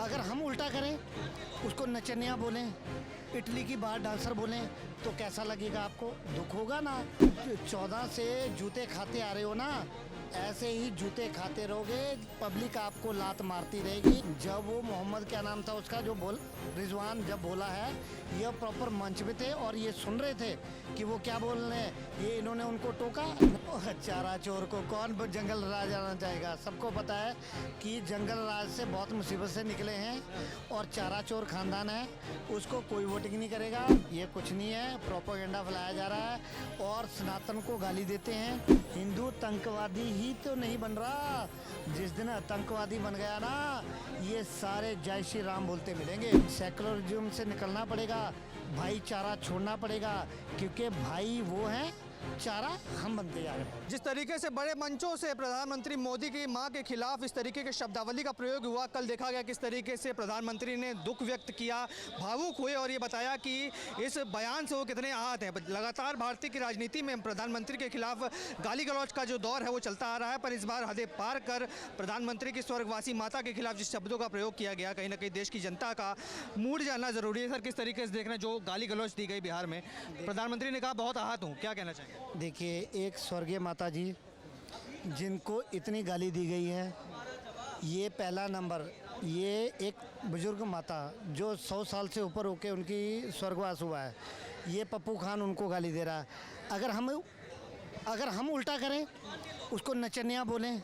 अगर हम उल्टा करें, उसको नचनिया बोलें, इटली की बार डांसर बोलें, तो कैसा लगेगा आपको? दुख होगा ना। 14 से जूते खाते आ रहे हो ना, ऐसे ही जूते खाते रहोगे, पब्लिक आपको लात मारती रहेगी। जब वो मोहम्मद क्या नाम था उसका जो रिजवान जब बोला है, ये प्रॉपर मंच पे थे और ये सुन रहे थे कि वो क्या बोल रहे हैं, ये इन्होंने उनको टोका। चारा चोर को कौन जंगल राज आना चाहेगा? सबको पता है कि जंगल राज से बहुत मुसीबत से निकले हैं और चारा चोर खानदान है, उसको कोई वोटिंग नहीं करेगा। ये कुछ नहीं है, प्रोपेगेंडा फैलाया जा रहा है और सनातन को गाली देते हैं। हिंदू आतंकवादी ही तो नहीं बन रहा, जिस दिन आतंकवादी बन गया ना, ये सारे जय श्री राम बोलते मिलेंगे। सेकुलरिज्म से निकलना पड़ेगा, भाईचारा छोड़ना पड़ेगा, क्योंकि भाई वो हैं, चारा हम बनते जा रहे हैं। जिस तरीके से बड़े मंचों से प्रधानमंत्री मोदी की मां के खिलाफ इस तरीके के शब्दावली का प्रयोग हुआ, कल देखा गया किस तरीके से प्रधानमंत्री ने दुख व्यक्त किया, भावुक हुए और ये बताया कि इस बयान से वो कितने आहत हैं। लगातार भारतीय की राजनीति में प्रधानमंत्री के खिलाफ गाली गलौज का जो दौर है वो चलता आ रहा है, पर इस बार हदें पार कर प्रधानमंत्री की स्वर्गवासी माता के खिलाफ जिस शब्दों का प्रयोग किया गया, कहीं ना कहीं देश की जनता का मूड जानना जरूरी है। सर, किस तरीके से देख रहे हैं जो गाली गलौज दी गई बिहार में? प्रधानमंत्री ने कहा बहुत आहत हूँ, क्या कहना चाहिए? देखिए, एक स्वर्गीय माता जी जिनको इतनी गाली दी गई है, ये पहला नंबर। ये एक बुजुर्ग माता जो 100 साल से ऊपर होके उनकी स्वर्गवास हुआ है, ये पप्पू खान उनको गाली दे रहा है। अगर हम उल्टा करें, उसको नचनिया बोलें,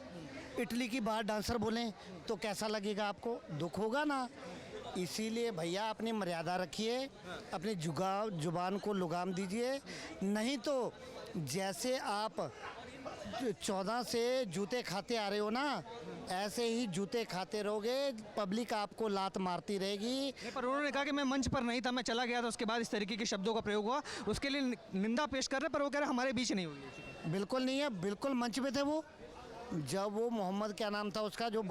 इटली की बार डांसर बोलें, तो कैसा लगेगा आपको? दुख होगा ना। इसीलिए भैया अपनी मर्यादा रखिए, अपनी जुबान को लगाम दीजिए, नहीं तो जैसे आप 14 से जूते खाते आ रहे हो ना, ऐसे ही जूते खाते रहोगे, पब्लिक आपको लात मारती रहेगी। पर उन्होंने कहा कि मैं मंच पर नहीं था, मैं चला गया था, उसके बाद इस तरीके के शब्दों का प्रयोग हुआ, उसके लिए निंदा पेश कर रहे, पर वो कह रहे हमारे बीच नहीं हुई। बिल्कुल नहीं है, बिल्कुल मंच पे थे वो। जब वो मोहम्मद क्या नाम था उसका जो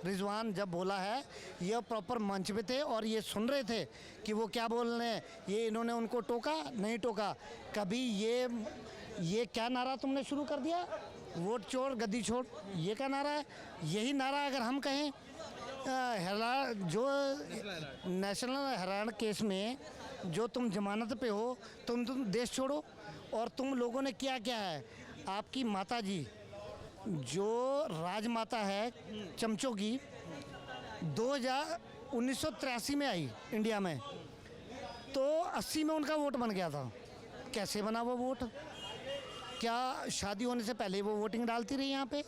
रिजवान जब बोला है, ये प्रॉपर मंच पे थे और ये सुन रहे थे कि वो क्या बोल रहे हैं, ये इन्होंने उनको टोका नहीं टोका। कभी ये क्या नारा तुमने शुरू कर दिया, वोट चोर गद्दी छोड़, ये क्या नारा है? यही नारा अगर हम कहें जो नेशनल हेराल्ड केस में जो तुम जमानत पे हो, तुम देश छोड़ो, और तुम लोगों ने क्या क्या है? आपकी माता जी जो राजमाता है चमचों की, 1983 में आई इंडिया में, तो 80 में उनका वोट बन गया था। कैसे बना वो वोट? क्या शादी होने से पहले वो वोटिंग डालती रही यहाँ पे?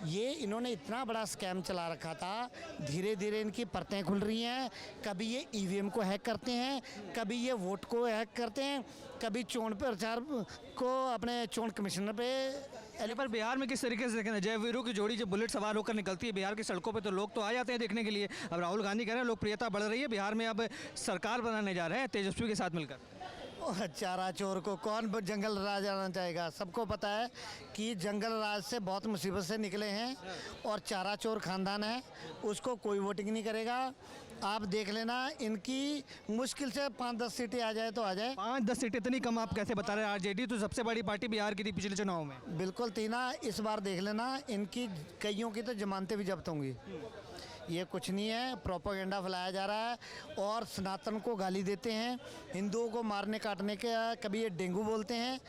ये इन्होंने इतना बड़ा स्कैम चला रखा था, धीरे धीरे इनकी परतें खुल रही हैं। कभी ये ईवीएम को हैक करते हैं, कभी ये वोट को हैक करते हैं, कभी चोण प्रचार को अपने चोण कमिश्नर पे। पर बिहार में किस तरीके से देखें, जय वीरों की जोड़ी जब बुलेट सवार होकर निकलती है बिहार की सड़कों पे, तो लोग तो आ जाते हैं देखने के लिए। अब राहुल गांधी कह रहे हैं लोकप्रियता बढ़ रही है, बिहार में अब सरकार बनाने जा रहे हैं तेजस्वी के साथ मिलकर। चारा चोर को कौन जंगल राज आना चाहेगा? सबको पता है कि जंगल राज से बहुत मुसीबत से निकले हैं और चारा चोर खानदान है, उसको कोई वोटिंग नहीं करेगा। आप देख लेना, इनकी मुश्किल से 5-10 सीटें आ जाए तो आ जाए। 5-10 सीटें इतनी कम आप कैसे बता रहे हैं? आरजेडी तो सबसे बड़ी पार्टी बिहार की थी पिछले चुनाव में। बिल्कुल थी ना, इस बार देख लेना, इनकी कईयों की तो जमानतें भी जब्त होंगी। ये कुछ नहीं है, प्रोपेगेंडा फैलाया जा रहा है और सनातन को गाली देते हैं, हिंदुओं को मारने काटने के। कभी ये डेंगू बोलते हैं,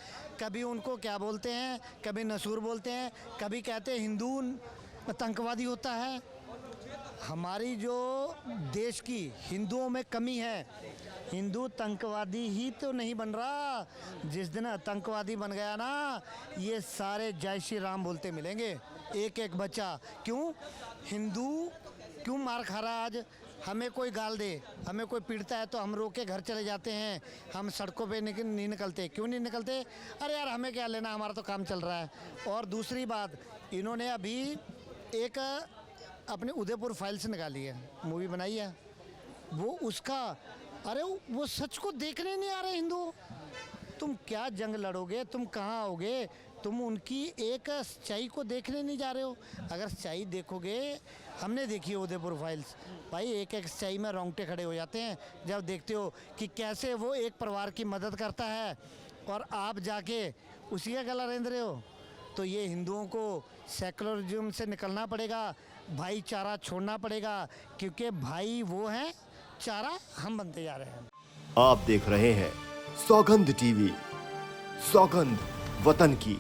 कभी उनको क्या बोलते हैं, कभी नसूर बोलते हैं, कभी कहते हैं हिंदू आतंकवादी होता है। हमारी जो देश की हिंदुओं में कमी है, हिंदू आतंकवादी ही तो नहीं बन रहा, जिस दिन आतंकवादी बन गया ना, ये सारे जय श्री राम बोलते मिलेंगे। एक एक बच्चा क्यों हिंदू क्यों मार खा रहा? आज हमें कोई गाल दे, हमें कोई पीटता है तो हम रोक के घर चले जाते हैं, हम सड़कों पे नहीं निकलते। क्यों नहीं निकलते? अरे यार हमें क्या लेना, हमारा तो काम चल रहा है। और दूसरी बात, इन्होंने अभी एक अपनी उदयपुर फाइल्स निकाली है, मूवी बनाई है, वो उसका, अरे वो सच को देखने नहीं आ रहे हिंदू। तुम क्या जंग लड़ोगे? तुम कहाँ आओगे? तुम उनकी एक सच्चाई को देखने नहीं जा रहे हो। अगर सच्चाई देखोगे, हमने देखी है उदयपुर फाइल्स, भाई एक एक सच्चाई में रोंगटे खड़े हो जाते हैं जब देखते हो कि कैसे वो एक परिवार की मदद करता है और आप जाके उसी का गला रेंध रहे हो। तो ये हिंदुओं को सेकुलरिज्म से निकलना पड़ेगा, भाईचारा छोड़ना पड़ेगा, क्योंकि भाई वो हैं, चारा हम बनते जा रहे हैं। आप देख रहे हैं सौगंध टीवी, सौगंध वतन की।